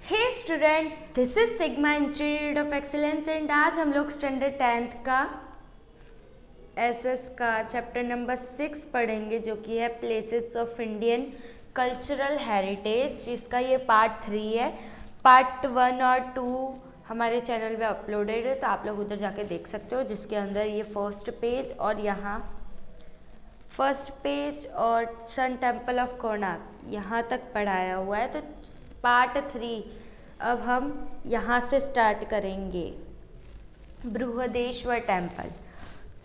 Hey students, this is Sigma Institute of Excellence and आज हम लोग स्टैंडर्ड 10th का एसएस का चैप्टर नंबर 6 पढ़ेंगे, जो कि है places of Indian cultural heritage, जिसका ये पार्ट 3 है। पार्ट 1 और 2 हमारे चैनल पे अपलोडेड है, तो आप लोग उधर जाके देख सकते हो, जिसके अंदर ये फर्स्ट पेज और यहाँ फर्स्ट पेज और सन टेम्पल ऑफ कोणार्क यहाँ तक पढ़ाया हुआ है। तो पार्ट 3 अब हम यहाँ से स्टार्ट करेंगे। बृहदेश्वर टेम्पल।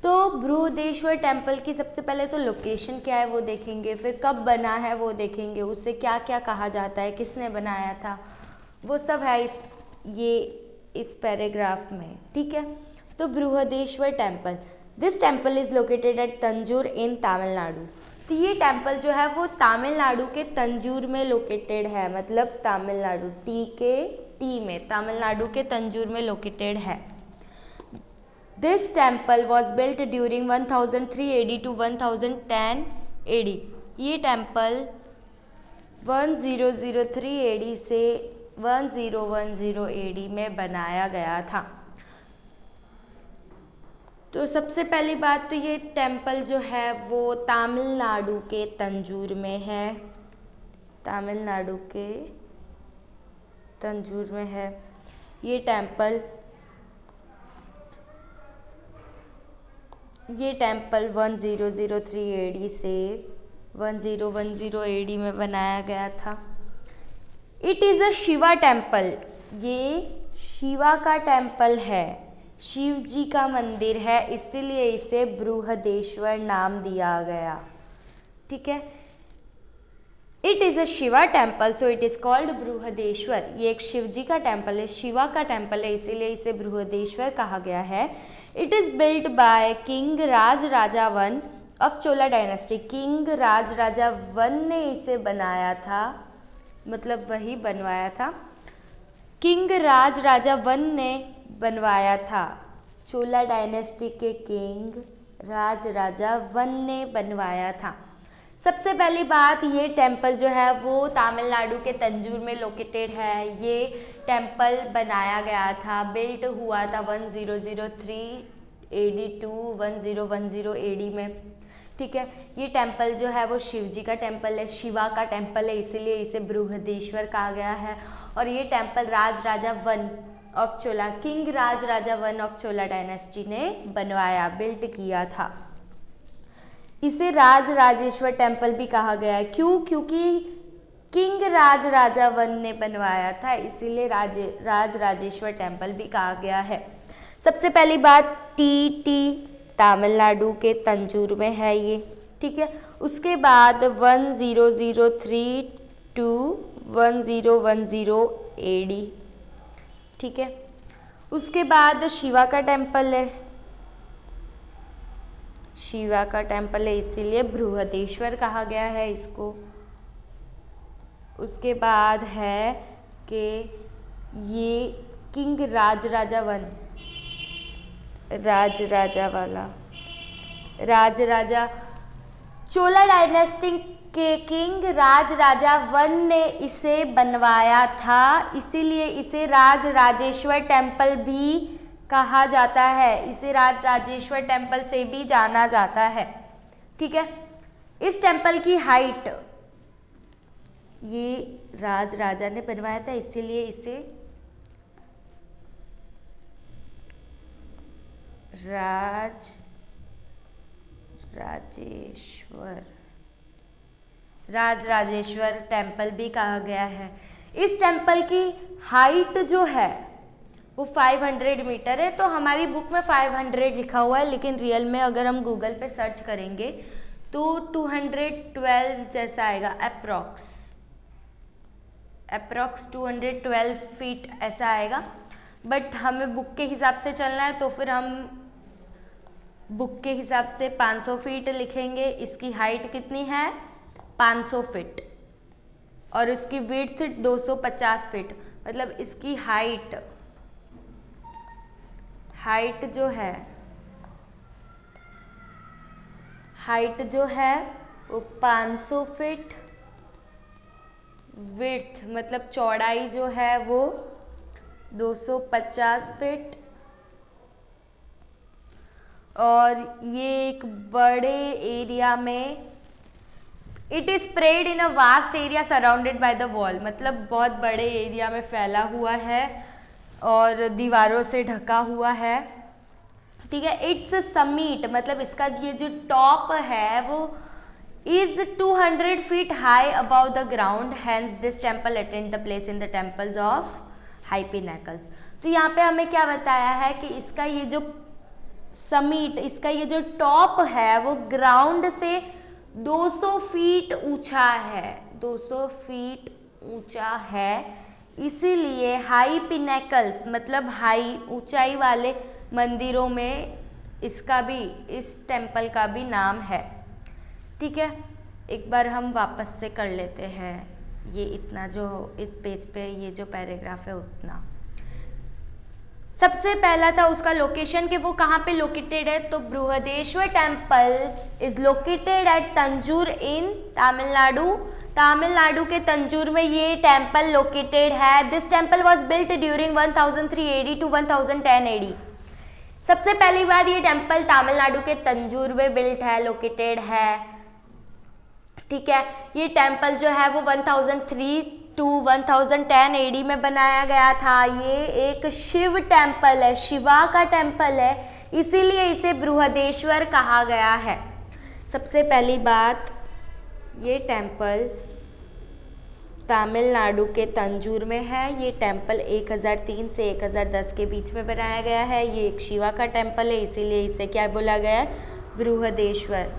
तो बृहदेश्वर टेम्पल की सबसे पहले तो लोकेशन क्या है वो देखेंगे, फिर कब बना है वो देखेंगे, उसे क्या क्या कहा जाता है, किसने बनाया था, वो सब है इस पैराग्राफ में। ठीक है, तो Brihadeeswara temple, this temple is located at Tanjore in Tamil Nadu. तो ये टेम्पल जो है वो तमिलनाडु के तंजूर में लोकेटेड है, मतलब तमिलनाडु टी में तमिलनाडु के तंजूर में लोकेटेड है। This temple was built during 1003 AD to 1010 AD। ये टेम्पल 1003 AD से 1010 AD में बनाया गया था। तो सबसे पहली बात तो ये टेम्पल जो है वो तमिलनाडु के तंजूर में है, तमिलनाडु के तंजूर में है ये टेम्पल 1003 AD से 1010 AD में बनाया गया था। It is a Shiva temple, ये शिवा का टेम्पल है, शिव जी का मंदिर है, इसीलिए इसे बृहदेश्वर नाम दिया गया। ठीक है, it is a Shiva temple so it is called Brihadeshwara. ये एक शिव जी का टेम्पल है, शिवा का टेम्पल है, इसीलिए इसे बृहदेश्वर कहा गया है। It is built by king Raj Raja one of Chola dynasty. King Raj Raja one ने इसे बनाया था, मतलब वही बनवाया था, किंग राज राजा वन ने बनवाया था। चोला डायनेस्टी के किंग राज राजा वन ने बनवाया था। सबसे पहली बात, ये टेम्पल जो है वो तमिलनाडु के तंजूर में लोकेटेड है। ये टेम्पल बनाया गया था, बिल्ट हुआ था 1003 AD टू 1010 AD में। ठीक है, ये टेम्पल जो है वो शिव जी का टेम्पल है, शिवा का टेम्पल है, इसीलिए इसे बृहदेश्वर कहा गया है। और ये temple Raj Raja one of Chola, king Raj Raja one of Chola dynasty ने बनवाया, बिल्ट किया था। इसे राज राजेश्वर टेम्पल भी कहा गया है। क्यों? क्योंकि किंग राज राजा वन ने बनवाया था, इसीलिए राज राजेश्वर टेम्पल भी कहा गया है। सबसे पहली बात, टी तमिलनाडु के तंजूर में है ये। ठीक है, उसके बाद 1003 टू 1010 AD। ठीक है, उसके बाद शिवा का टेम्पल है, शिवा का टेम्पल है, इसीलिए बृहदेश्वर कहा गया है इसको। उसके बाद है कि ये किंग राज राजा वन, राज राजा वाला, राज राजा चोला डायनेस्टी के किंग राज राजा वन ने इसे बनवाया था, इसीलिए इसे राज राजेश्वर टेम्पल भी कहा जाता है, इसे राज राजेश्वर टेम्पल से भी जाना जाता है। ठीक है, इस टेम्पल की हाइट ये राज राजा ने बनवाया था, इसीलिए इसे राज राजेश्वर टेम्पल भी कहा गया है। इस टेम्पल की हाइट जो है वो 500 मीटर है। तो हमारी बुक में 500 लिखा हुआ है, लेकिन रियल में अगर हम गूगल पे सर्च करेंगे तो 212 जैसा आएगा, अप्रॉक्स 212 फीट ऐसा आएगा। बट हमें बुक के हिसाब से चलना है, तो फिर हम बुक के हिसाब से 500 फीट लिखेंगे। इसकी हाइट कितनी है? 500 फीट, और इसकी विड्थ 250 फीट, मतलब इसकी हाइट जो है वो 500 फीट विड्थ मतलब चौड़ाई जो है वो 250 फीट, और ये एक बड़े एरिया में, it is spread in a vast area surrounded by the wall, मतलब बहुत बड़े एरिया में फैला हुआ है और दीवारों से ढका हुआ है। ठीक है, इट्स समीट मतलब इसका ये जो टॉप है वो is 200 feet high above the ground, hence this temple attained the place in the temples of high pinnacles। तो यहाँ पे हमें क्या बताया है कि इसका ये जो समीट, इसका ये जो टॉप है वो ग्राउंड से 200 फीट ऊंचा है, 200 फीट ऊंचा है, इसीलिए हाई पिनेकल्स मतलब हाई ऊंचाई वाले मंदिरों में इसका भी, इस टेम्पल का भी नाम है। ठीक है, एक बार हम वापस से कर लेते हैं ये इतना जो इस पेज पे ये जो पैराग्राफ है उतना। सबसे पहला था उसका लोकेशन कि वो कहाँ पे लोकेटेड है, तो Brihadeeswara temple is located at Tanjore in Tamil Nadu. Tamil Nadu के तंजूर में ये टेम्पल लोकेटेड है। This temple was built during 1003 AD to 1010 AD। सबसे पहली बार ये टेम्पल तमिलनाडु के तंजूर में बिल्ट है, लोकेटेड है। ठीक है, ये टेम्पल जो है वो 1003 टू 1010 AD में बनाया गया था। ये एक शिव टेम्पल है, शिवा का टेम्पल है, इसीलिए इसे बृहदेश्वर कहा गया है। सबसे पहली बात, ये टेम्पल तमिलनाडु के तंजूर में है। ये टेम्पल 1003 से 1010 के बीच में बनाया गया है। ये एक शिवा का टेम्पल है, इसीलिए इसे क्या बोला गया है, बृहदेश्वर।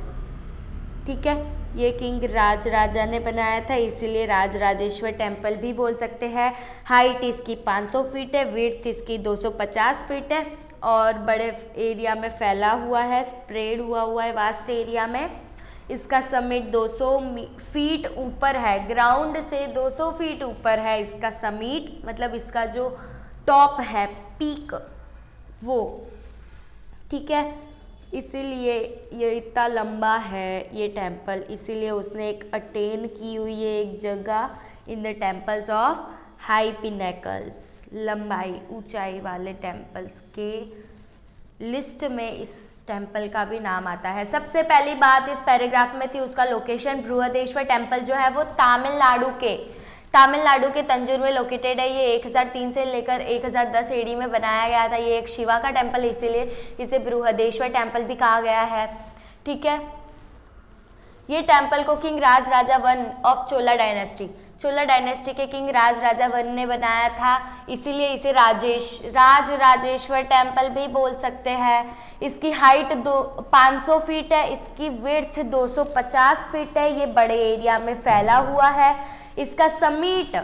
ठीक है, ये किंग राज राजा ने बनाया था, इसीलिए राज राजेश्वर टेम्पल भी बोल सकते हैं। हाइट इसकी 500 फीट है, विड्थ इसकी 250 फीट है, और बड़े एरिया में फैला हुआ है, स्प्रेड हुआ है वास्ट एरिया में। इसका समिट 200 फीट ऊपर है, ग्राउंड से 200 फीट ऊपर है इसका समिट, मतलब इसका जो टॉप है, पीक वो। ठीक है, इसीलिए ये इतना लंबा है ये टेम्पल, इसीलिए उसने एक अटेन की हुई है एक जगह in the temples of high pinnacles, लंबाई ऊंचाई वाले टेम्पल्स के लिस्ट में इस टेम्पल का भी नाम आता है। सबसे पहली बात इस पैराग्राफ में थी उसका लोकेशन। बृहदेश्वर टेम्पल जो है वो तमिलनाडु के तंजूर में लोकेटेड है। ये 1003 से लेकर 1010 AD में बनाया गया था। ये एक शिवा का टेम्पल, इसीलिए इसे बृहदेश्वर टेम्पल भी कहा गया है। ठीक है, ये टेम्पल को king Raj Raja 1 of Chola dynasty के किंग राज राजा 1 ने बनाया था, इसीलिए इसे राज राजेश्वर टेम्पल भी बोल सकते हैं। इसकी हाइट 500 फीट है, इसकी विड्थ 250 फीट है, ये बड़े एरिया में फैला हुआ है। इसका समीट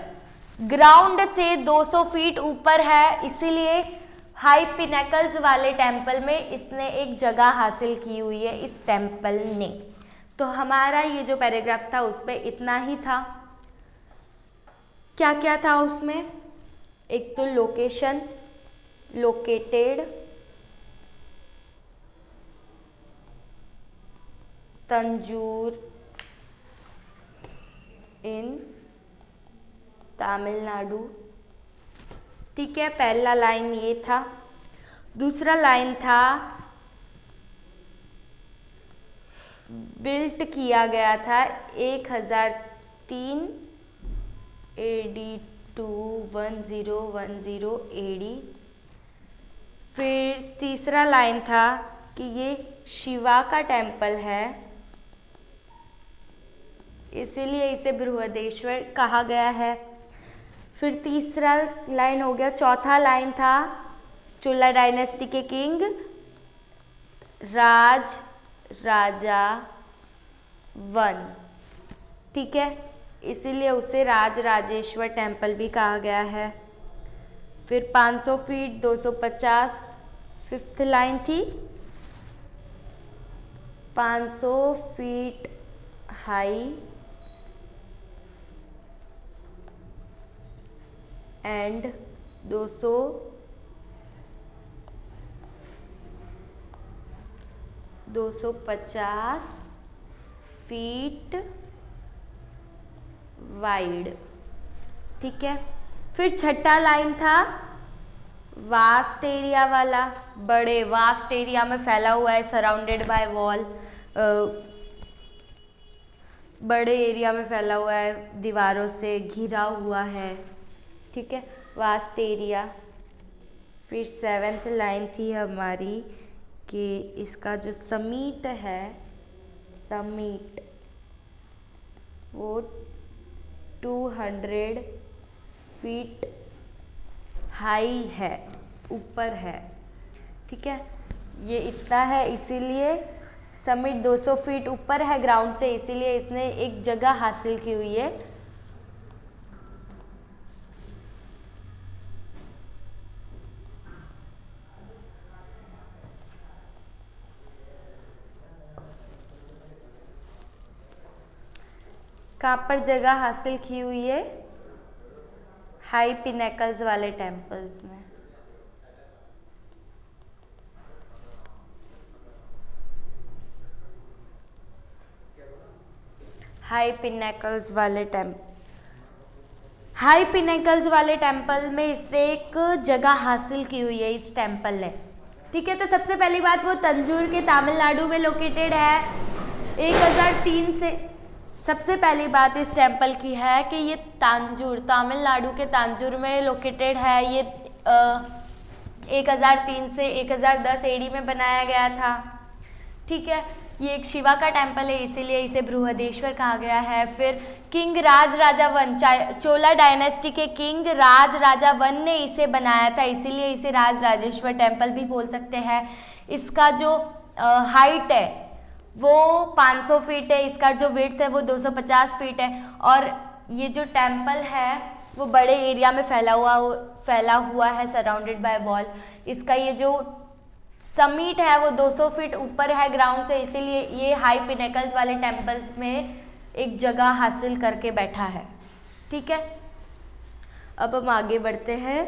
ग्राउंड से 200 फीट ऊपर है, इसीलिए हाई पिनेकल्स वाले टेम्पल में इसने एक जगह हासिल की हुई है इस टेम्पल ने। तो हमारा ये जो पैराग्राफ था उसमें इतना ही था। क्या क्या था उसमें, एक तो location, located, Tanjur in Tamil Nadu. ठीक है, पहला लाइन ये था। दूसरा लाइन था बिल्ट किया गया था 1003 AD टू 1010 AD। फिर तीसरा लाइन था कि ये शिवा का टेम्पल है, इसीलिए इसे बृहदेश्वर कहा गया है। फिर तीसरा लाइन हो गया। चौथा लाइन था चोला डायनेस्टी के किंग राज राजा 1। ठीक है, इसीलिए उसे राज राजेश्वर टेम्पल भी कहा गया है। फिर 500 फीट 250, फिफ्थ लाइन थी 500 feet high and 250 feet wide. ठीक है। फिर छठा लाइन था वास्ट एरिया वाला, बड़े वास्ट एरिया में फैला हुआ है, सराउंडेड बाय वॉल, बड़े एरिया में फैला हुआ है, दीवारों से घिरा हुआ है, ठीक है, वास्ट एरिया। फिर सेवेंथ लाइन थी हमारी कि इसका जो समीट है, समीट वो 200 फीट हाई है, ऊपर है, ठीक है, ये इतना है, इसीलिए समिट 200 फीट ऊपर है ग्राउंड से, इसीलिए इसने एक जगह हासिल की हुई है। कहाँ पर जगह हासिल की हुई है? हाई पिनेकल्स वाले टेम्पल्स में। हाई पिनेकल्स वाले टेम्पल में इसने एक जगह हासिल की हुई है इस टेम्पल ने, ठीक है। तो सबसे पहली बात वो तंजूर के तमिलनाडु में लोकेटेड है। 1003 से सबसे पहली बात इस टेम्पल की है कि ये तांजूर, तमिलनाडु के तांजूर में लोकेटेड है। ये 1003 से 1010 एडी में बनाया गया था, ठीक है। ये एक शिवा का टेम्पल है, इसीलिए इसे बृहदेश्वर कहा गया है। फिर किंग राज राजा वन, चोला डायनेस्टी के किंग राज राजा वन ने इसे बनाया था, इसीलिए इसे राज राजेश्वर टेम्पल भी बोल सकते हैं। इसका जो हाइट है वो 500 फीट है, इसका जो विड्थ है वो 250 फीट है, और ये जो टेम्पल है वो बड़े एरिया में फैला हुआ है, सराउंडेड बाय वॉल। इसका ये जो समीट है वो 200 फीट ऊपर है ग्राउंड से, इसीलिए ये हाई पिनेकल्स वाले टेम्पल्स में एक जगह हासिल करके बैठा है, ठीक है। अब हम आगे बढ़ते हैं।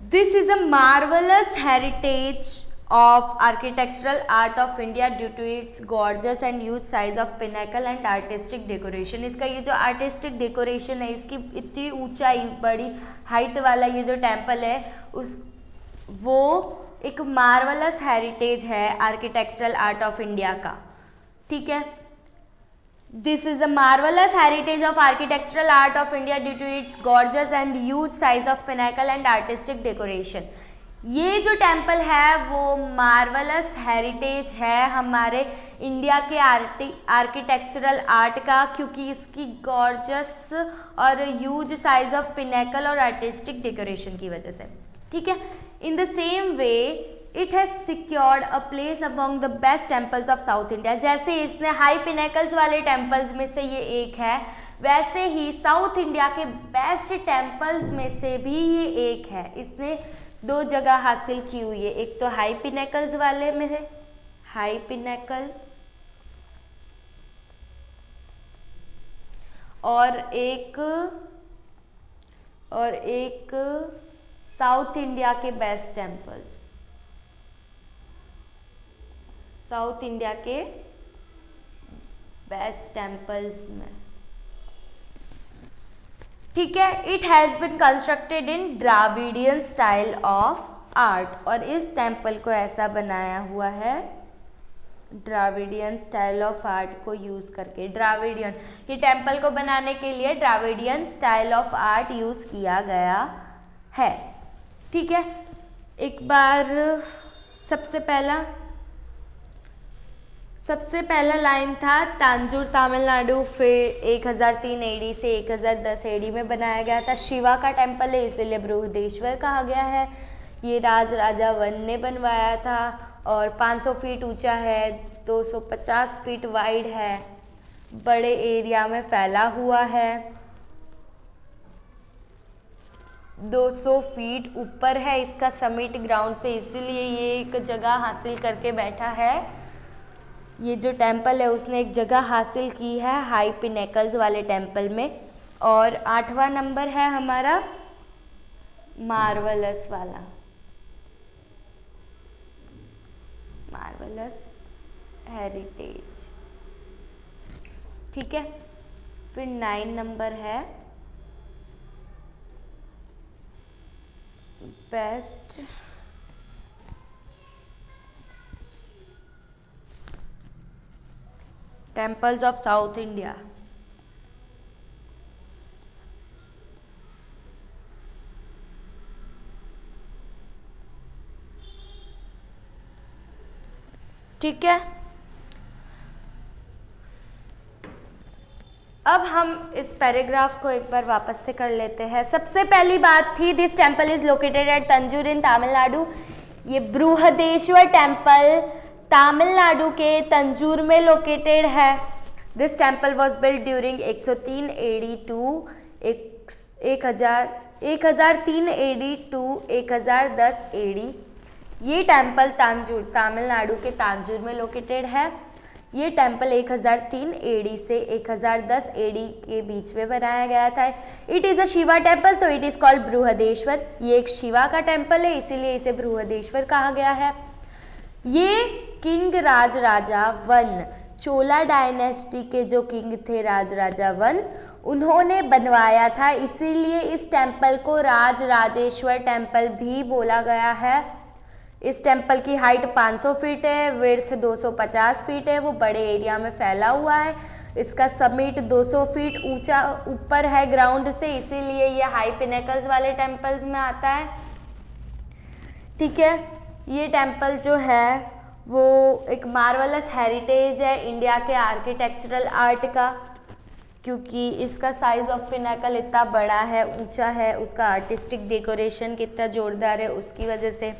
This is a marvellous heritage of architectural art of India due to its gorgeous and huge size of pinnacle and artistic decoration। इसका ये जो artistic decoration है, इसकी इतनी ऊंचाई, बड़ी हाइट वाला ये जो टेम्पल है वो एक मार्वलस हेरिटेज है आर्किटेक्चरल आर्ट ऑफ इंडिया का, ठीक है। This is a marvellous heritage of architectural art of India due to its gorgeous and huge size of pinnacle and artistic decoration. ये जो टेम्पल है वो मार्वलस हेरिटेज है हमारे इंडिया के आर्किटेक्चरल आर्ट का, क्योंकि इसकी गॉर्जियस और ह्यूज साइज ऑफ पिनेकल और आर्टिस्टिक डेकोरेशन की वजह से, ठीक है। In the same way it has secured a place among the best temples of south India. जैसे इसने हाई पिनेकल्स वाले टेम्पल्स में से ये एक है, वैसे ही साउथ इंडिया के बेस्ट टेम्पल्स में से भी ये एक है। इसने 2 जगह हासिल की हुई है, एक तो हाई पिनेकल्स वाले में है, हाई पिनेकल, और एक साउथ इंडिया के बेस्ट टेम्पल्स, साउथ इंडिया के बेस्ट टेम्पल्स में, ठीक है। It has been constructed in Dravidian style of art, और इस टेम्पल को ऐसा बनाया हुआ है द्राविडियन स्टाइल ऑफ आर्ट को यूज़ करके। द्राविडियन, ये टेम्पल को बनाने के लिए Dravidian style of art use किया गया है, ठीक है। एक बार सबसे पहला लाइन था तांजूर तमिलनाडु, फिर 1003 एडी से 1010 एडी में बनाया गया था। शिवा का टेम्पल है, इसलिए बृहदेश्वर कहा गया है। ये राज राजा वन ने बनवाया था और 500 फीट ऊंचा है, 250 फीट वाइड है, बड़े एरिया में फैला हुआ है, 200 फीट ऊपर है इसका समिट ग्राउंड से, इसीलिए ये एक जगह हासिल करके बैठा है। ये जो टेम्पल है उसने एक जगह हासिल की है हाई पिनेकल्स वाले टेम्पल में। और 8वां नंबर है हमारा मार्वलस वाला, मार्वलस हेरिटेज, ठीक है। फिर 9 नंबर है best temples of south India. ठीक है, अब हम इस पैराग्राफ को एक बार वापस से कर लेते हैं। सबसे पहली बात थी this temple is located at Tanjore in Tamil Nadu. ये बृहदेश्वर टेम्पल तमिलनाडु के तंजूर में लोकेटेड है। This temple was build during 103 AD to 1003 AD to 1010 AD। ये टेम्पल तांजूर तमिलनाडु के तांजूर में लोकेटेड है। ये टेम्पल 1003 AD से 1010 AD के बीच में बनाया गया था। It is a Shiva temple so it is called Brihadeshwara. ये एक शिवा का टेम्पल है, इसीलिए इसे बृहदेश्वर कहा गया है। ये किंग राजराजा वन, चोला डायनेस्टी के जो किंग थे राजराजा वन, उन्होंने बनवाया था, इसीलिए इस टेम्पल को राजराजेश्वर टेम्पल भी बोला गया है। इस टेम्पल की हाइट 500 फीट है, विड्थ 250 फीट है, वो बड़े एरिया में फैला हुआ है। इसका समिट 200 फीट ऊंचा ऊपर है ग्राउंड से, इसीलिए ये हाई पिनेकल्स वाले टेम्पल्स में आता है। ठीक है, ये टेम्पल जो है वो एक मार्वलस हेरिटेज है इंडिया के आर्किटेक्चरल आर्ट का, क्योंकि इसका साइज ऑफ पिनेकल इतना बड़ा है, ऊंचा है, उसका आर्टिस्टिक डेकोरेशन कितना जोरदार है उसकी वजह से।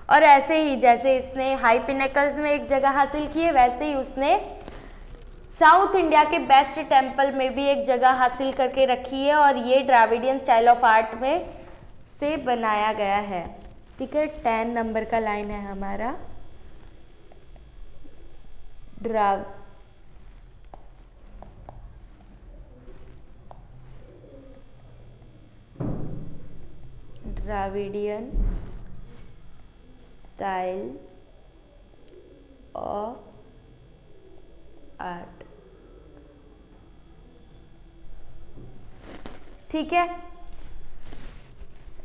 और ऐसे ही जैसे इसने हाई पिनेकल्स में एक जगह हासिल की है, वैसे ही उसने साउथ इंडिया के बेस्ट टेम्पल में भी एक जगह हासिल करके रखी है, और ये द्राविडियन स्टाइल ऑफ आर्ट में से बनाया गया है। ठीक है, 10 नंबर का लाइन है हमारा। Dravidian style of art. ठीक है,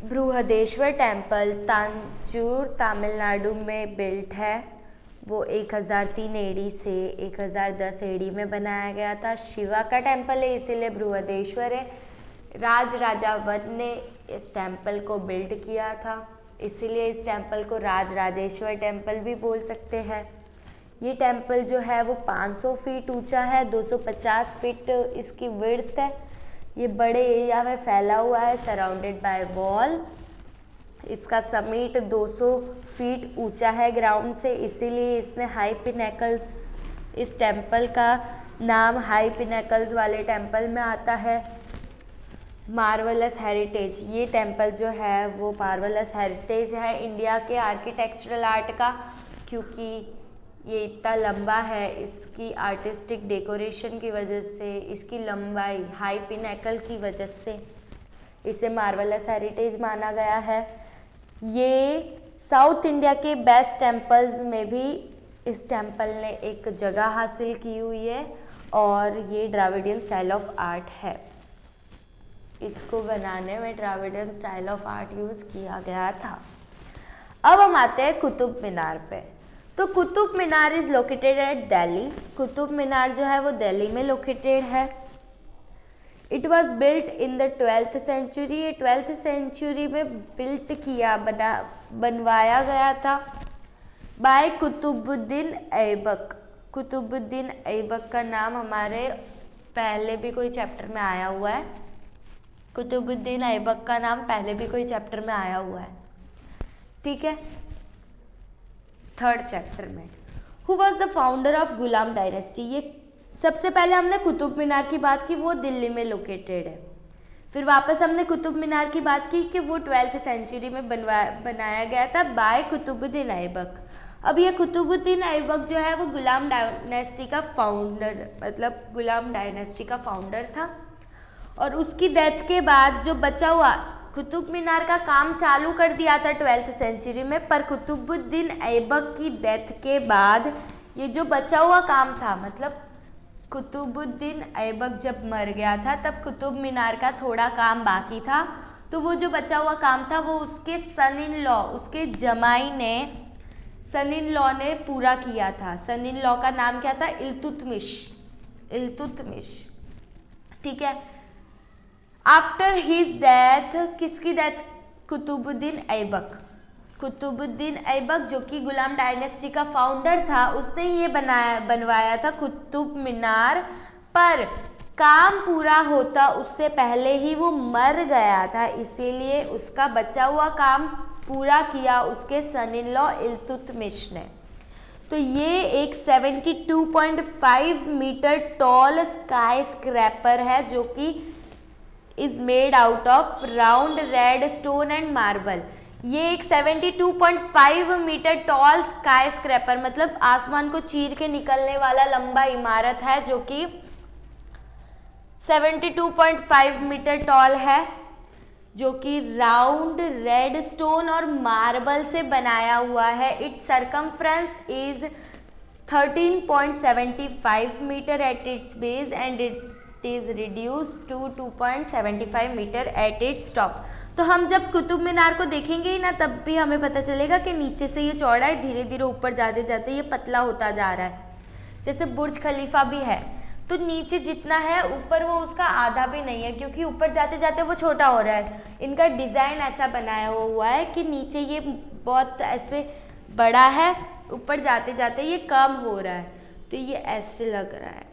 बृहदेश्वर टेम्पल तांजूर तमिलनाडु में बिल्ट है। वो 1003 AD से 1010 AD में बनाया गया था। शिवा का टेम्पल है, इसीलिए बृहदेश्वर है। राजराजा वन ने इस टेम्पल को बिल्ड किया था, इसीलिए इस टेम्पल को राजराजेश्वर टेम्पल भी बोल सकते हैं। ये टेम्पल जो है वो 500 फीट ऊंचा है, 250 फीट इसकी विड्थ है। ये बड़े एरिया में फैला हुआ है, सराउंडेड बाय वॉल। इसका समिट 200 फीट ऊंचा है ग्राउंड से, इसीलिए इसने हाई पिनेकल्स, इस टेम्पल का नाम हाई पिनेकल्स वाले टेम्पल में आता है। मार्वलस हेरिटेज, ये टेम्पल जो है वो मार्वलस हेरिटेज है इंडिया के आर्किटेक्चरल आर्ट का, क्योंकि ये इतना लंबा है, इसकी आर्टिस्टिक डेकोरेशन की वजह से, इसकी लंबाई हाई पिनेकल की वजह से इसे मार्वलस हेरिटेज माना गया है। ये साउथ इंडिया के बेस्ट टेम्पल्स में भी इस टेम्पल ने एक जगह हासिल की हुई है, और ये द्राविडियन स्टाइल ऑफ आर्ट है। इसको बनाने में Dravidian style of art use किया गया था। अब हम आते हैं कुतुब मीनार पे। तो Qutub Minar is located at Delhi. Qutub Minar जो है वो दिल्ली में लोकेटेड है। It was built in the 12th century. ये 12th सेंचुरी में बिल्ट किया, बनवाया गया था बाय कुतुबुद्दीन ऐबक। कुतुबुद्दीन ऐबक का नाम हमारे पहले भी कोई चैप्टर में आया हुआ है। कुतुबुद्दीन ऐबक का नाम पहले भी कोई चैप्टर में आया हुआ है। ठीक है, 3rd चैप्टर में। Who was the founder of Ghulam dynasty. ये सबसे पहले हमने कुतुब मीनार की बात की, वो दिल्ली में लोकेटेड है। फिर वापस हमने कुतुब मीनार की बात की कि वो 12th सेंचुरी में बनाया गया था बाय कुतुबुद्दीन ऐबक। अब ये कुतुबुद्दीन ऐबक जो है वो गुलाम डायनेस्टी का फाउंडर, मतलब गुलाम डायनेस्टी का फाउंडर था। और उसकी डेथ के बाद जो बचा हुआ कुतुब मीनार का काम चालू कर दिया था 12th सेंचुरी में, पर कुतुबुद्दीन ऐबक की डेथ के बाद ये जो बचा हुआ काम था, मतलब कुतुबुद्दीन ऐबक जब मर गया था तब कुतुब मीनार का थोड़ा काम बाकी था, तो तो वो जो बचा हुआ काम था वो उसके सन इन लॉ, उसके जमाई ने, सन इन लॉ ने पूरा किया था। सन इन लॉ का नाम क्या था? इल्तुतमिश, इल्तुतमिश, ठीक है। आफ्टर हिज डेथ, किसकी डेथ? कुतुबुद्दीन ऐबक, कुतुबुद्दीन ऐबक जो कि गुलाम डायनेस्टी का फाउंडर था, उसने ये बनवाया था कुतुब मीनार, पर काम पूरा होता उससे पहले ही वो मर गया था, इसीलिए उसका बचा हुआ काम पूरा किया उसके सन इन लॉ इल्तुतमिश ने। तो ये एक 72.5 मीटर टॉल स्काई स्क्रैपर है जो कि is made out of round red stone and marble. ये एक 72.5 मीटर टॉल स्काई स्क्रैपर मतलब आसमान को चीर के निकलने वाला लंबा इमारत है जो कि 72.5 मीटर टॉल है, जो कि राउंड रेड स्टोन और मार्बल से बनाया हुआ है। Its circumference is 13.75 metre at its base and it is reduced to 2.75 metre at its top. तो हम जब कुतुब मीनार को देखेंगे ही ना, तब भी हमें पता चलेगा कि नीचे से ये चौड़ा है, धीरे धीरे ऊपर जाते जाते ये पतला होता जा रहा है। जैसे बुर्ज खलीफा भी है, तो नीचे जितना है ऊपर वो उसका आधा भी नहीं है, क्योंकि ऊपर जाते जाते वो छोटा हो रहा है। इनका डिज़ाइन ऐसा बनाया हुआ है कि नीचे ये बहुत ऐसे बड़ा है, ऊपर जाते जाते ये कम हो रहा है, तो ये ऐसे लग रहा है,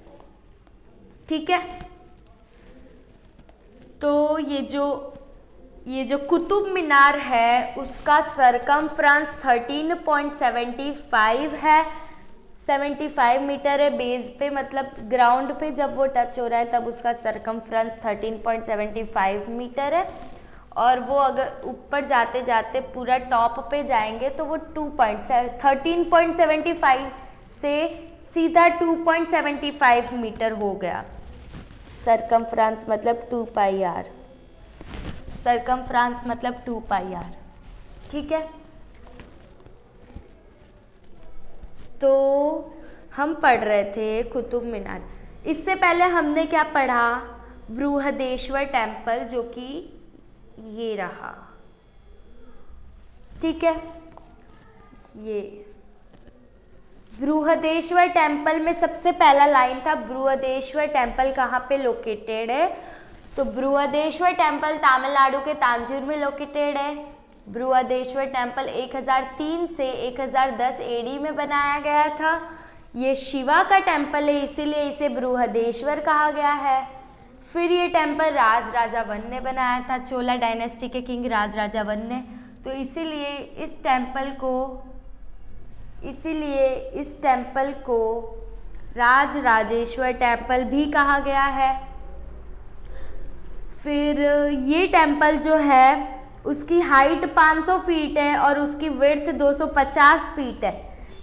ठीक है। तो ये जो कुतुब मीनार है उसका सरकमफ्रेंस 13.75 है, 75 मीटर है बेस पे, मतलब ग्राउंड पे जब वो टच हो रहा है तब उसका सरकमफ्रेंस 13.75 मीटर है, और वो अगर ऊपर जाते जाते पूरा टॉप पे जाएंगे तो वो 13.75 से सीधा 2.75 मीटर हो गया। सरकमफ्रेंस मतलब 2 पाई आर, सरकमफ्रेंस मतलब 2 पाई आर, ठीक है। तो हम पढ़ रहे थे कुतुब मीनार। इससे पहले हमने क्या पढ़ा? बृहदेश्वर टेम्पल, जो कि ये रहा, ठीक है। ये बृहदेश्वर टेम्पल में सबसे पहला लाइन था बृहदेश्वर टेम्पल कहाँ पे लोकेटेड है? तो बृहदेश्वर टेम्पल तमिलनाडु के तांजूर में लोकेटेड है। बृहदेश्वर टेम्पल 1003 से 1010 एडी में बनाया गया था। ये शिवा का टेम्पल है, इसीलिए इसे बृहदेश्वर कहा गया है। फिर ये टेम्पल राज राजा वन ने बनाया था, चोला डायनेस्टी के किंग राज राजा वन ने, तो इसीलिए इस टेम्पल को राज राजेश्वर टेम्पल भी कहा गया है। फिर ये टेम्पल जो है उसकी हाइट 500 फीट है और उसकी विड्थ 250 फीट है।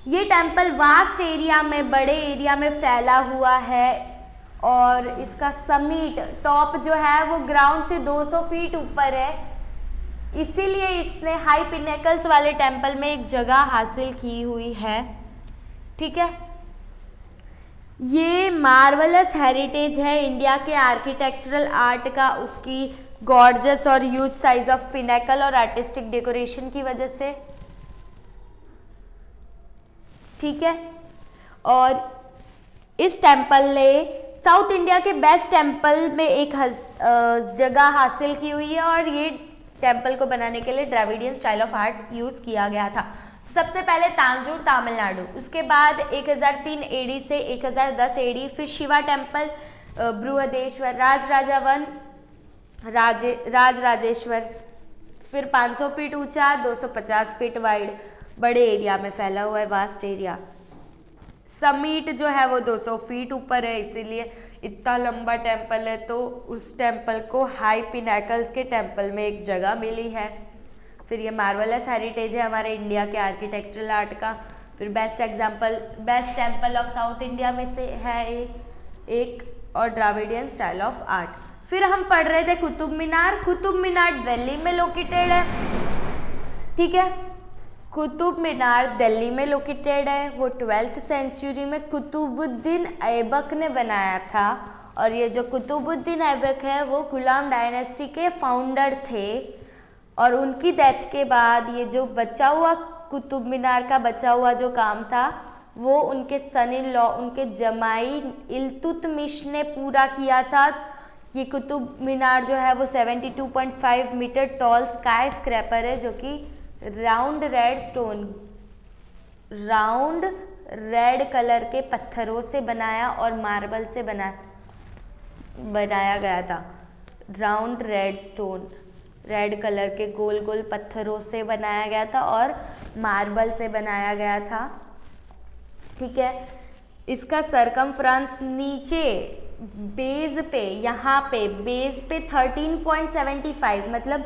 ये टेम्पल वास्ट एरिया में, बड़े एरिया में फैला हुआ है, और इसका समिट टॉप जो है वो ग्राउंड से 200 फीट ऊपर है, इसीलिए इसने हाई पिनेकल्स वाले टेम्पल में एक जगह हासिल की हुई है, ठीक है। ये मार्वलस हेरिटेज है इंडिया के आर्किटेक्चरल आर्ट का, उसकी गॉर्जस और ह्यूज साइज ऑफ पिनेकल और आर्टिस्टिक डेकोरेशन की वजह से, ठीक है। और इस टेम्पल ने साउथ इंडिया के बेस्ट टेम्पल में एक जगह हासिल की हुई है, और ये टेम्पल को बनाने के लिए Dravidian style of art use किया गया था। सबसे पहले तांजूर तमिलनाडु, उसके बाद 1003 एडी से 1010 एडी, फिर शिवा टेम्पल बृहदेश्वर, राज राजा वन, राज राजेश्वर, फिर 500 फीट ऊंचा, 250 फीट वाइड, बड़े एरिया में फैला हुआ है, वास्ट एरिया। समिट जो है वो 200 फीट ऊपर है, इसीलिए इतना लंबा टेम्पल है, तो उस टेम्पल को हाई पिनेकल्स के टेम्पल में एक जगह मिली है। फिर ये मार्वलस हेरिटेज है हमारे इंडिया के आर्किटेक्चरल आर्ट का। फिर best temple of south India में से है एक, और द्रविडियन स्टाइल ऑफ आर्ट। फिर हम पढ़ रहे थे कुतुब मीनार। कुतुब मीनार दिल्ली में लोकेटेड है, ठीक है। कुतुब मीनार दिल्ली में लोकेटेड है। वो 12th सेंचुरी में कुतुबुद्दीन ऐबक ने बनाया था, और ये जो कुतुबुद्दीन ऐबक है वो गुलाम डायनेस्टी के फाउंडर थे, और उनकी डेथ के बाद ये जो बचा हुआ कुतुब मीनार का बचा हुआ जो काम था वो उनके सन इन लॉ, उनके जमाई इल्तुतमिश ने पूरा किया था। ये कुतुब मीनार जो है वो 72.5 मीटर टॉल स्काई स्क्रैपर है, जो कि राउंड रेड कलर के पत्थरों से बनाया और मार्बल से बनाया गया था। राउंड रेड कलर के गोल गोल पत्थरों से बनाया गया था और मार्बल से बनाया गया था। ठीक है, इसका सरकमफ्रेंस नीचे बेस पे, यहाँ पे बेस पे 13.75 मतलब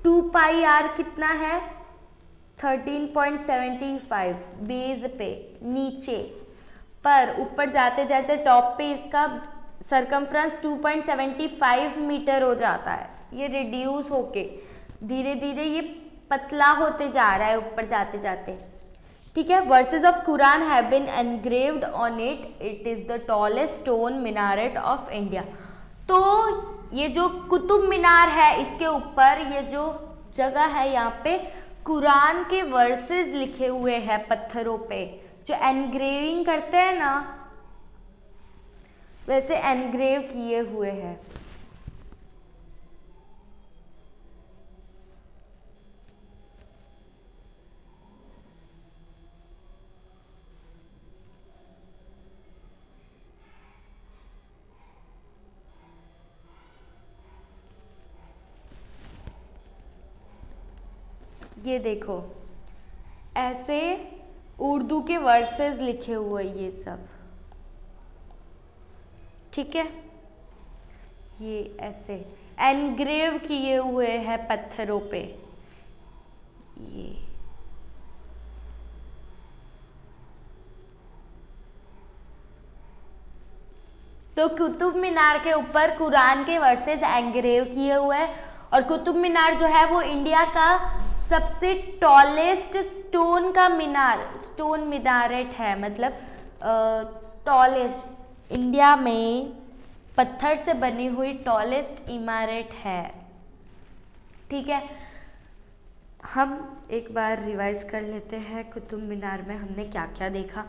2 पाई आर कितना है 13.75 बेस पे नीचे, पर ऊपर जाते जाते टॉप पे इसका सरकमफ्रेंस 2.75 मीटर हो जाता है। ये रिड्यूस होके धीरे धीरे ये पतला होते जा रहा है ऊपर जाते जाते। ठीक है, verses of Quran have been engraved on it, it is the tallest stone minaret of India. तो ये जो कुतुब मीनार है इसके ऊपर ये जो जगह है यहाँ पे कुरान के वर्सेस लिखे हुए हैं पत्थरों पे, जो एनग्रेविंग करते हैं ना वैसे एनग्रेव किए हुए हैं। ये देखो ऐसे उर्दू के वर्सेस लिखे हुए ये सब। ठीक है, ये ऐसे एनग्रेव किए हुए हैं पत्थरों पे। ये तो कुतुब मीनार के ऊपर कुरान के वर्सेस एनग्रेव किए हुए हैं, और कुतुब मीनार जो है वो इंडिया का सबसे टॉलेस्ट स्टोन मीनारेट है, मतलब टॉलेस्ट इंडिया में पत्थर से बनी हुई टॉलेस्ट इमारत है। ठीक है, हम एक बार रिवाइज कर लेते हैं कुतुब मीनार में हमने क्या क्या देखा।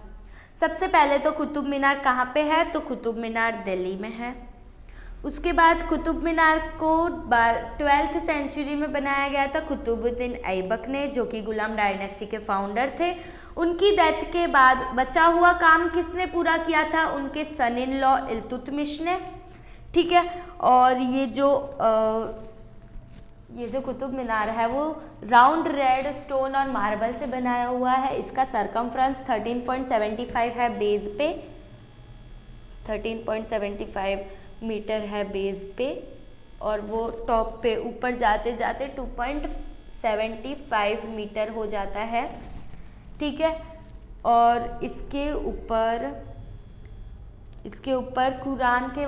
सबसे पहले तो कुतुब मीनार कहाँ पे है, तो कुतुब मीनार दिल्ली में है। उसके बाद कुतुब मीनार को 12th सेंचुरी में बनाया गया था कुतुबुद्दीन ऐबक ने, जो कि गुलाम डायनेस्टी के फाउंडर थे। उनकी डेथ के बाद बचा हुआ काम किसने पूरा किया था, उनके सन इन लॉ इल्तुतमिश ने। ठीक है, और ये जो कुतुब मीनार है वो राउंड रेड स्टोन और मार्बल से बनाया हुआ है। इसका सरकमफ्रेंस 13.75 है बेस पे, 13.75 मीटर है बेस पे, और वो टॉप पे ऊपर जाते जाते 2.75 मीटर हो जाता है। ठीक है, और इसके ऊपर कुरान के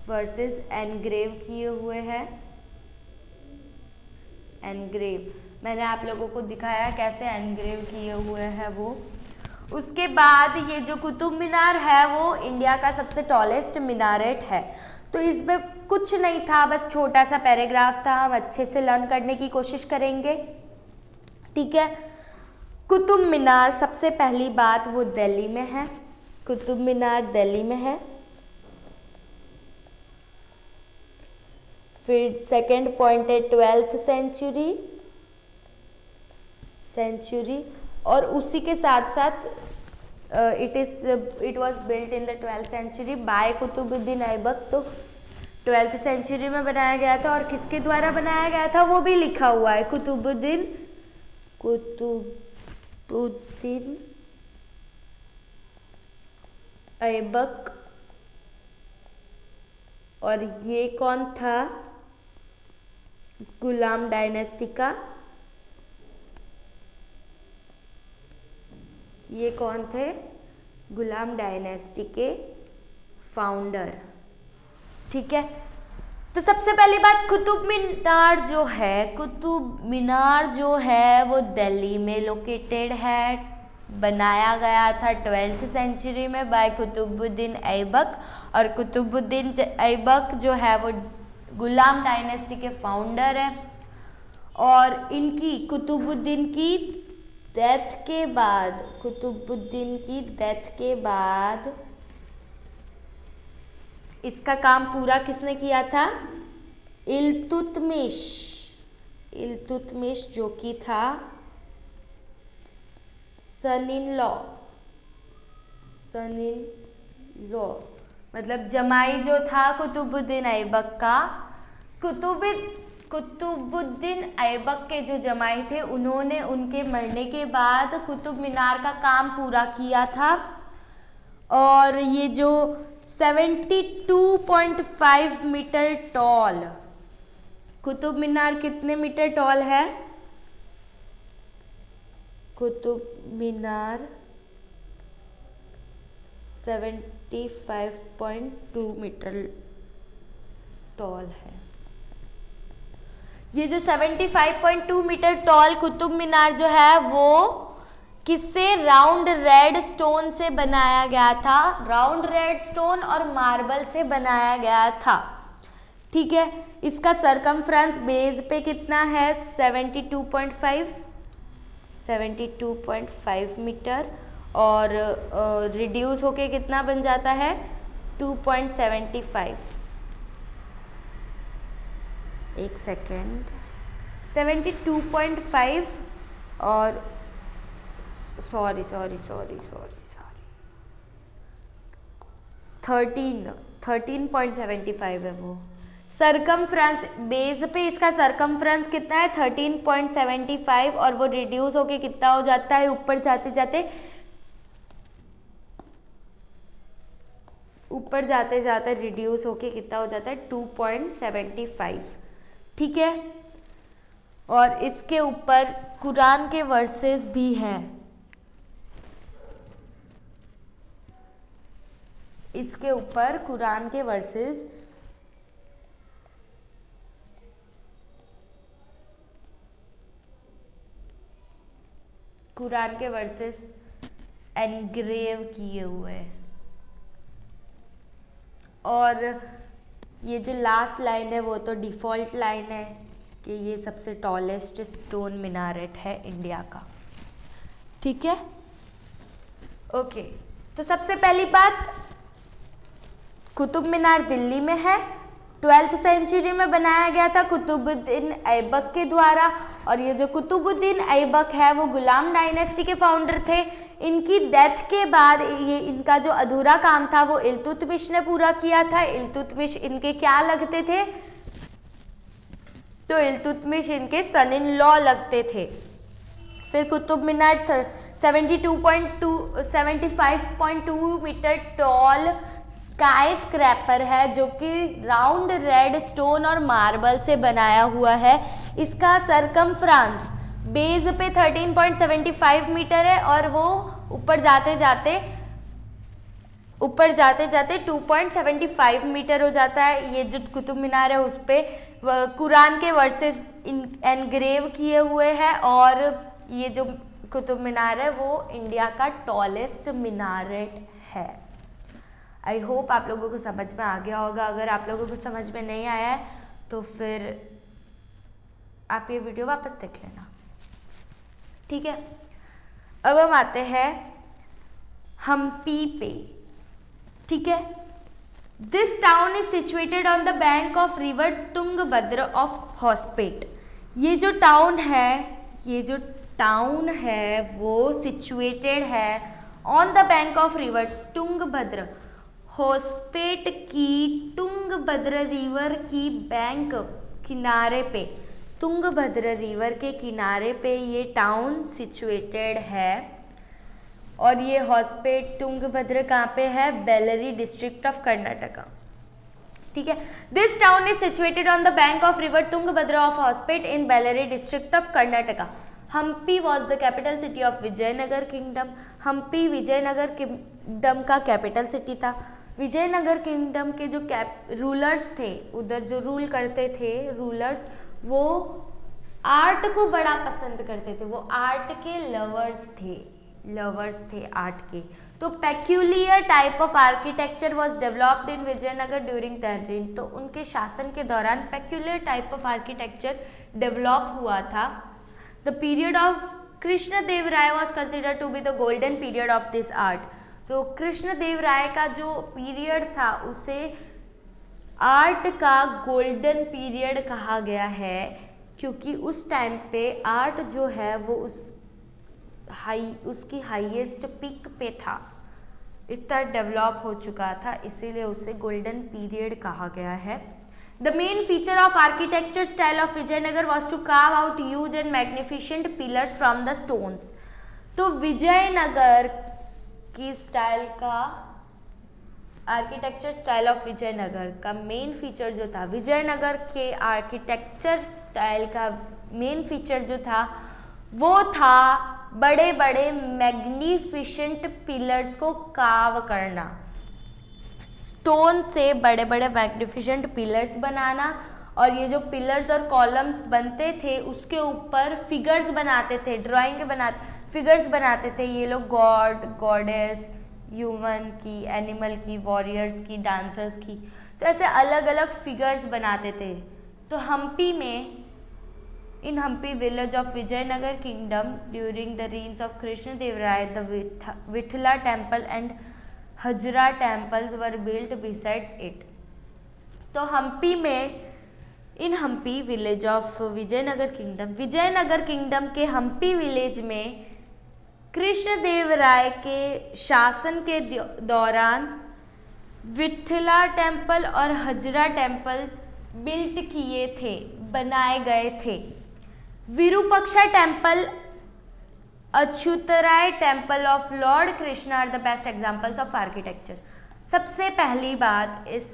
वर्सेस एनग्रेव किए हुए हैं। एनग्रेव मैंने आप लोगों को दिखाया कैसे एनग्रेव किए हुए हैं वो। उसके बाद ये जो कुतुब मीनार है वो इंडिया का सबसे टॉलेस्ट मीनारेट है। तो इसमें कुछ नहीं था, बस छोटा सा पैराग्राफ था, हम अच्छे से लर्न करने की कोशिश करेंगे। ठीक है, कुतुब मीनार सबसे पहली बात वो दिल्ली में है। कुतुब मीनार दिल्ली में है। फिर सेकंड पॉइंट है 12th सेंचुरी, और उसी के साथ साथ it was built in the 12th century by Qutubuddin Aibak. तो 12th सेंचुरी में बनाया गया था, और किसके द्वारा बनाया गया था वो भी लिखा हुआ है, कुतुबुद्दीन ऐबक। और ये कौन था, गुलाम डायनेस्टी का, ये कौन थे, गुलाम डायनेस्टी के फाउंडर। ठीक है, तो सबसे पहली बात कुतुब मीनार जो है वो दिल्ली में लोकेटेड है। बनाया गया था 12th सेंचुरी में बाय कुतुबुद्दीन ऐबक। और कुतुबुद्दीन ऐबक जो है वो गुलाम डायनेस्टी के फाउंडर है। और इनकी कुतुबुद्दीन की डेथ के बाद, कुतुबुद्दीन की डेथ के बाद इसका काम पूरा किसने किया था? इल्तुतमिश। इल्तुतमिश जो कि था सन in law, sun in law मतलब जमाई जो था कुतुबुद्दीन ऐबक का। कुतुबुद्दीन ऐबक के जो जमाई थे उन्होंने उनके मरने के बाद कुतुब मीनार का काम पूरा किया था। और ये जो 72.5 मीटर टॉल, कुतुब मीनार कितने मीटर टॉल है? कुतुब मीनार 75.2 मीटर टॉल है। ये जो 75.2 मीटर टॉल कुतुब मीनार जो है वो किससे? राउंड रेड स्टोन से बनाया गया था। राउंड रेड स्टोन और मार्बल से बनाया गया था। ठीक है, इसका सरकमफ्रेंस बेस पे कितना है? 72.5 मीटर। और रिड्यूस होके कितना बन जाता है? 2.75। एक सेकेंड, 72.5 और 13.75 है वो। सरकमफ्रेंस बेस पे इसका सरकमफ्रेंस कितना है? 13.75 और वो रिड्यूस होके कितना हो जाता है? ऊपर जाते जाते रिड्यूस होके कितना हो जाता है? 2.75। ठीक है, और इसके ऊपर कुरान के वर्सेस भी हैं। इसके ऊपर कुरान के वर्सेस एनग्रेव किए हुए हैं। और ये जो लास्ट लाइन है वो तो डिफ़ॉल्ट लाइन है कि ये सबसे टॉलेस्ट स्टोन मिनारेट है इंडिया का। ठीक है, ओके। तो सबसे पहली बात, कुतुब मीनार दिल्ली में है। 12th सेंचुरी में बनाया गया था कुतुबुद्दीन ऐबक के द्वारा। और ये जो कुतुबुद्दीन ऐबक है वो गुलाम डायनेस्टी के फाउंडर थे। इनकी डेथ के बाद ये इनका जो अधूरा काम था वो इल्तुतमिश ने पूरा किया था। इल्तुतमिश इनके क्या लगते थे? तो इल्तुतमिश इनके सन इन लॉ लगते थे। फिर Qutub Minar 75.2 metre toll sky scraper है जो कि राउंड रेड स्टोन और मार्बल से बनाया हुआ है। इसका सरकमफ्रेंस बेस पे 13.75 मीटर है और वो ऊपर जाते जाते 2.75 मीटर हो जाता है। ये जो कुतुब मीनार है उस पे कुरान के वर्सेस एनग्रेव किए हुए हैं। और ये जो कुतुब मीनार है वो इंडिया का टॉलेस्ट मिनारेट है। आई होप आप लोगों को समझ में आ गया होगा। अगर आप लोगों को समझ में नहीं आया है तो फिर आप ये वीडियो वापस देख लेना। ठीक है, अब हम आते हैं हम्पी पे। ठीक है, this town is situated on the bank of river Tungabhadra of Hospet. ये जो टाउन है वो सिचुएटेड है on the bank of river Tungabhadra, Hospet की तुंगभद्र रिवर की बैंक किनारे पे, तुंगभद्र रिवर के किनारे पे ये टाउन सिचुएटेड है। और ये हॉस्पेट तुंगभद्र कहाँ पे है? Bellary district of Karnataka. ठीक है, this town is situated on the bank of river Tungabhadra of Hospet in Bellary district of Karnataka. Hampi was the capital city of Vijayanagara kingdom. Hampi Vijayanagara kingdom का कैपिटल सिटी था। विजयनगर किंगडम के जो रूलर्स थे, उधर जो रूल करते थे रूलर्स, वो आर्ट को बड़ा पसंद करते थे। वो आर्ट के लवर्स थे। लवर्स थे आर्ट के। तो peculiar type of architecture was developed in Vijayanagar during their reign. तो उनके शासन के दौरान peculiar type of architecture develop हुआ था। The period of Krishnadevaraya was considered to be the golden period of this art. तो कृष्णदेवराय का जो पीरियड था उसे आर्ट का गोल्डन पीरियड कहा गया है, क्योंकि उस टाइम पे आर्ट जो है वो उसकी हाईएस्ट पीक पे था, इतना डेवलप हो चुका था, इसीलिए उसे गोल्डन पीरियड कहा गया है। The main feature of architecture style of Vijayanagar was to carve out huge and magnificent pillars from the stones. तो विजयनगर की स्टाइल का आर्किटेक्चर स्टाइल ऑफ विजयनगर का मेन फीचर जो था, विजयनगर के आर्किटेक्चर स्टाइल का मेन फीचर जो था वो था बड़े बड़े मैग्निफिशेंट पिलर्स को कार्व करना, स्टोन से बड़े बड़े मैग्निफिशेंट पिलर्स बनाना, और ये जो पिलर्स और कॉलम्स बनते थे उसके ऊपर फिगर्स बनाते थे, ड्राइंग के फिगर्स बनाते थे ये लोग, गॉड गॉडेस, ह्यूमन की, एनिमल की, वॉरियर्स की, डांसर्स की, तो ऐसे अलग अलग फिगर्स बनाते थे। तो हम्पी में, in Hampi village of Vijayanagara kingdom during the reigns of Krishnadevaraya, the Vitthala temple and Hazara temples were built besides it. तो हम्पी में, in Hampi village of Vijayanagara kingdom, Vijayanagara kingdom के हम्पी विलेज में कृष्णदेवराय के शासन के दौरान विठला टेम्पल और हजरा टेम्पल बिल्ट किए थे, बनाए गए थे। Virupaksha temple, Achyutaraya temple of lord Krishna are the best examples of architecture. सबसे पहली बात इस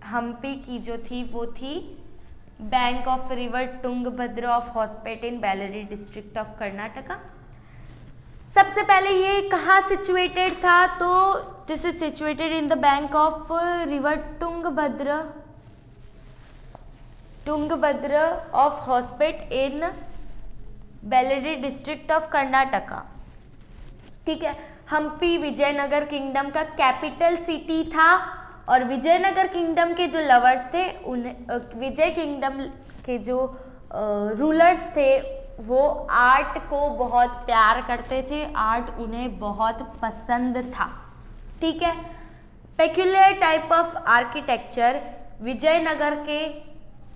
हम्पी की जो थी वो थी bank of river Tungabhadra of Hospet in Bellary district of Karnataka. सबसे पहले ये कहाँ सिचुएटेड था? तो this is situated in the bank of river Tungabhadra of Hospet in Bellary district of Karnataka. ठीक है, हम्पी विजयनगर किंगडम का कैपिटल सिटी था, और विजयनगर किंगडम के जो लवर्स थे, विजय किंगडम के जो रूलर्स थे वो आर्ट को बहुत प्यार करते थे, आर्ट उन्हें बहुत पसंद था। ठीक है, peculiar type of architecture Vijayanagar के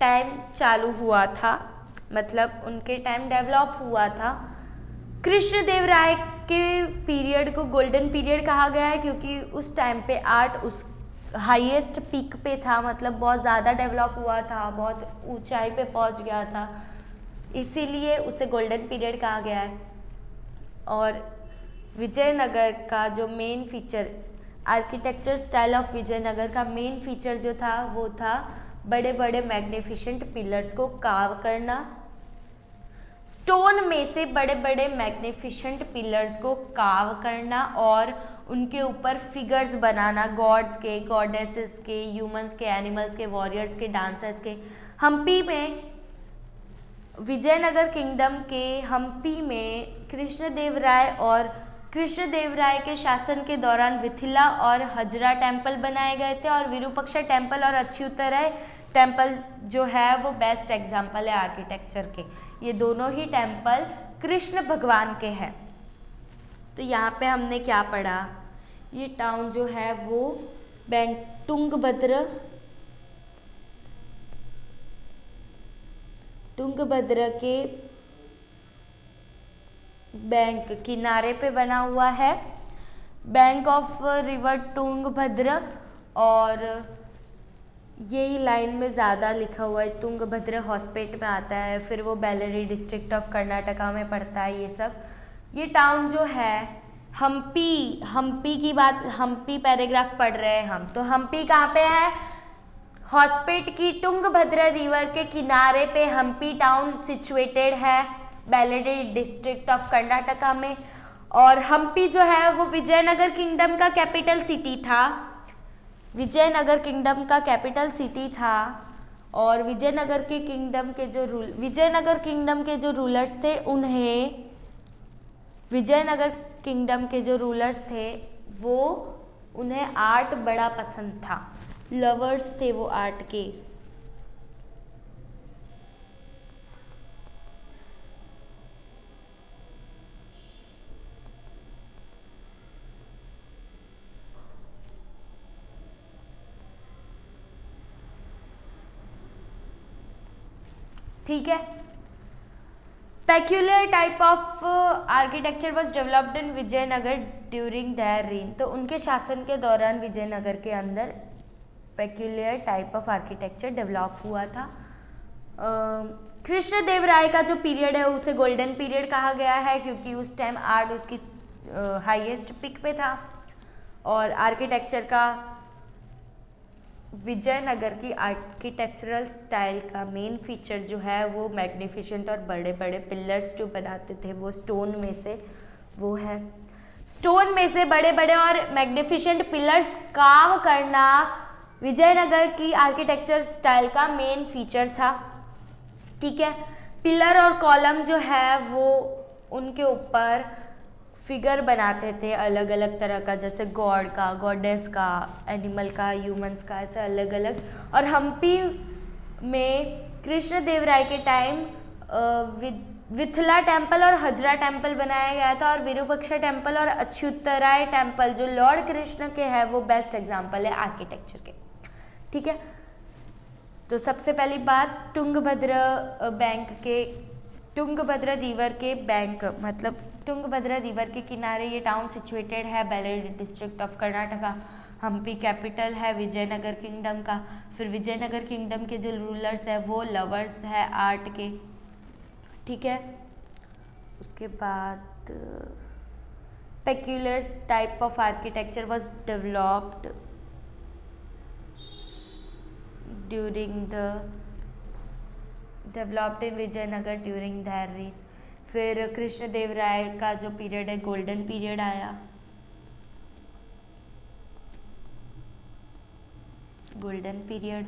टाइम चालू हुआ था, मतलब उनके टाइम डेवलप हुआ था। कृष्णदेवराय के पीरियड को गोल्डन पीरियड कहा गया है, क्योंकि उस टाइम पे आर्ट उस हाईएस्ट पीक पे था, मतलब बहुत ज़्यादा डेवलप हुआ था, बहुत ऊंचाई पे पहुंच गया था, इसीलिए उसे गोल्डन पीरियड कहा गया है। और विजयनगर का जो main feature, architecture style of Vijayanagar का मेन फीचर जो था वो था बड़े बड़े मैग्निफिशेंट पिलर्स को कार्व करना, स्टोन में से बड़े बड़े मैग्निफिशेंट पिलर्स को कार्व करना और उनके ऊपर फिगर्स बनाना, गॉड्स के, गॉडेसेस के, ह्यूमंस के, एनिमल्स के, वॉरियर्स के, डांसर्स के। हम्पी में, विजयनगर किंगडम के हम्पी में कृष्णदेवराय के शासन के दौरान विठला और हजरा टेम्पल बनाए गए थे, और विरूपाक्षा टेम्पल और अच्युतराय टेम्पल जो है वो बेस्ट एग्जाम्पल है आर्किटेक्चर के। ये दोनों ही टेम्पल कृष्ण भगवान के हैं। तो यहाँ पे हमने क्या पढ़ा, ये टाउन जो है वो तुंगभद्र के बैंक किनारे पे बना हुआ है, बैंक ऑफ रिवर तुंगभद्र, और यही लाइन में ज़्यादा लिखा हुआ है, तुंगभद्र हॉस्पेट में आता है, फिर वो बेल्लारी डिस्ट्रिक्ट ऑफ कर्नाटका में पड़ता है। ये सब, ये टाउन जो है हम्पी की बात, हम्पी पैराग्राफ पढ़ रहे हैं हम, तो हम्पी कहाँ पे है? हॉस्पेट की तुंगभद्र रिवर के किनारे पे हम्पी टाउन सिचुएटेड है, बेल्लारी डिस्ट्रिक्ट ऑफ कर्नाटका में। और हम्पी जो है वो विजयनगर किंगडम का कैपिटल सिटी था, विजयनगर किंगडम का कैपिटल सिटी था। और विजयनगर किंगडम के जो रूलर्स थे उन्हें विजयनगर किंगडम के जो रूलर्स थे वो उन्हें आर्ट बड़ा पसंद था, लवर्स थे वो आर्ट के। ठीक है। Peculiar type of architecture was developed in Vijayanagar during their reign. तो उनके शासन के दौरान विजयनगर के अंदर peculiar type of architecture develop हुआ था। कृष्णदेवराय का जो पीरियड है उसे गोल्डन पीरियड कहा गया है क्योंकि उस टाइम आर्ट उसकी हाईएस्ट पिक पे था। और आर्किटेक्चर का विजयनगर की आर्किटेक्चरल स्टाइल का मेन फीचर जो है वो मैग्निफिसेंट और बड़े बड़े पिलर्स जो बनाते थे वो स्टोन में से, वो है स्टोन में से बड़े बड़े और मैग्निफिसेंट पिलर्स काम करना विजयनगर की आर्किटेक्चर स्टाइल का मेन फीचर था। ठीक है। पिलर और कॉलम जो है वो उनके ऊपर फिगर बनाते थे अलग अलग तरह का, जैसे गॉड का, गॉडेस का, एनिमल का, ह्यूमंस का, ऐसे अलग अलग। और हम्पी में कृष्णदेवराय के टाइम विथला टेम्पल और हजरा टेम्पल बनाया गया था और विरूपाक्षा टेम्पल और अच्युतराय टेम्पल जो लॉर्ड कृष्ण के हैं वो बेस्ट एग्जाम्पल है आर्किटेक्चर के। ठीक है। तो सबसे पहली बात तुंगभद्रा रिवर के बैंक, मतलब तुंगभद्रा रिवर के किनारे ये टाउन सिचुएटेड है, Bellary district of Karnataka. Hampi capital है विजयनगर किंगडम का। फिर विजयनगर किंगडम के जो रूलर्स है वो लवर्स है आर्ट के। ठीक है। उसके बाद peculiar type of architecture was developed developed in Vijayanagar during their reign. फिर कृष्णदेवराय का जो पीरियड है गोल्डन पीरियड आया, गोल्डन पीरियड।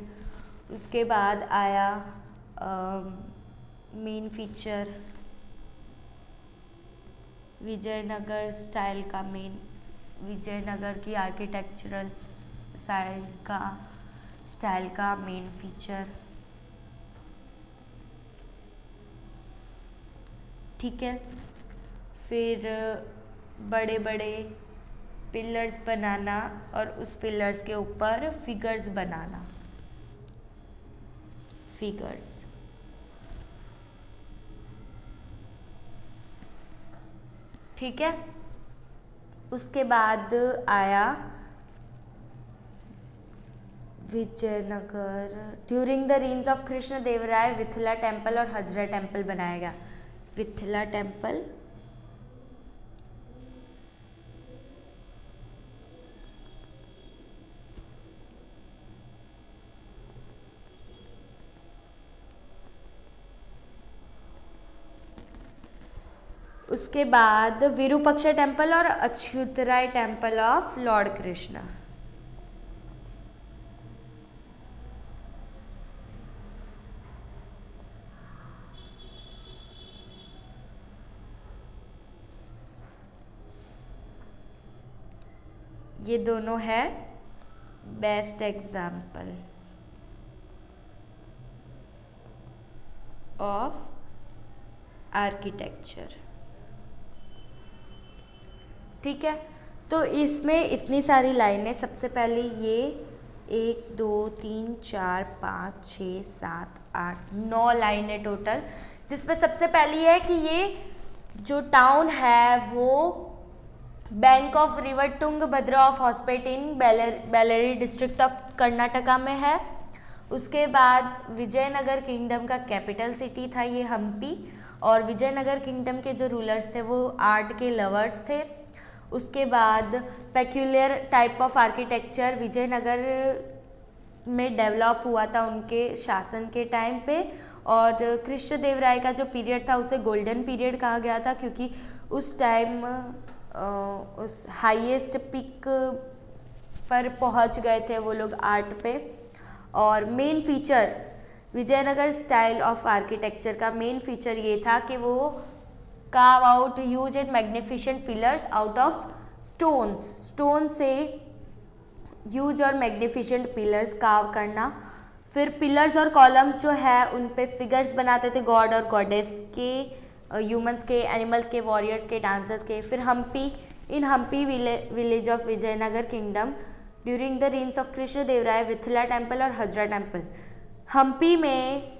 उसके बाद आया मेन फीचर विजयनगर स्टाइल का, विजयनगर की आर्किटेक्चरल स्टाइल का मेन फीचर। ठीक है। फिर बड़े बड़े पिलर्स बनाना और उस पिलर्स के ऊपर फिगर्स बनाना, फिगर्स। ठीक है। उसके बाद आया Vijayanagara during the reigns of Krishnadevaraya Vitthala temple और हजरा टेम्पल बनाया गया। विथला टेम्पल, उसके बाद विरूपाक्षा टेम्पल और अच्युतराय टेम्पल ऑफ लॉर्ड कृष्ण। ये दोनों है बेस्ट एग्जाम्पल ऑफ आर्किटेक्चर। ठीक है। तो इसमें इतनी सारी लाइनें, सबसे पहले ये 1 2 3 4 5 6 7 8 9 लाइनें टोटल, जिसमें सबसे पहली है कि ये जो टाउन है वो bank of river Tungabhadra of Hospet in Bellary district of Karnataka में है। उसके बाद विजयनगर किंगडम का कैपिटल सिटी था ये हम्पी, और विजयनगर किंगडम के जो रूलर्स थे वो आर्ट के लवर्स थे। उसके बाद peculiar type of architecture Vijayanagar में डेवलप हुआ था उनके शासन के टाइम पे, और कृष्णदेवराय का जो पीरियड था उसे गोल्डन पीरियड कहा गया था क्योंकि उस टाइम उस हाईएस्ट पिक पर पहुंच गए थे वो लोग आर्ट पे। और main feature Vijayanagar style of architecture का मेन फीचर ये था कि वो carve out huge and magnificent pillars out of stones. Stone से ह्यूज और मैग्निफिशेंट पिलर्स कार्व करना. फिर पिलर्स और कॉलम्स जो है उन पे फिगर्स बनाते थे गॉड और गॉडेस के, ह्यूमंस के, एनिमल्स के, वॉरियर्स के, डांसर्स के. फिर Hampi, in Hampi village of Vijayanagara kingdom during the reigns of Krishnadevaraya, Vitthala temple और हजरा टेम्पल. हम्पी में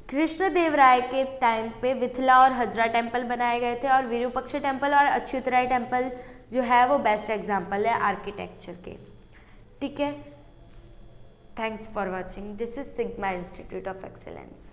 कृष्णदेवराय के टाइम पे विथला और हजरा टेम्पल बनाए गए थे और विरूपाक्ष टेम्पल और अच्युतराय टेम्पल जो है वो बेस्ट एग्जाम्पल है आर्किटेक्चर के. ठीक है, thanks for watching. This is Sigma Institute of excellence.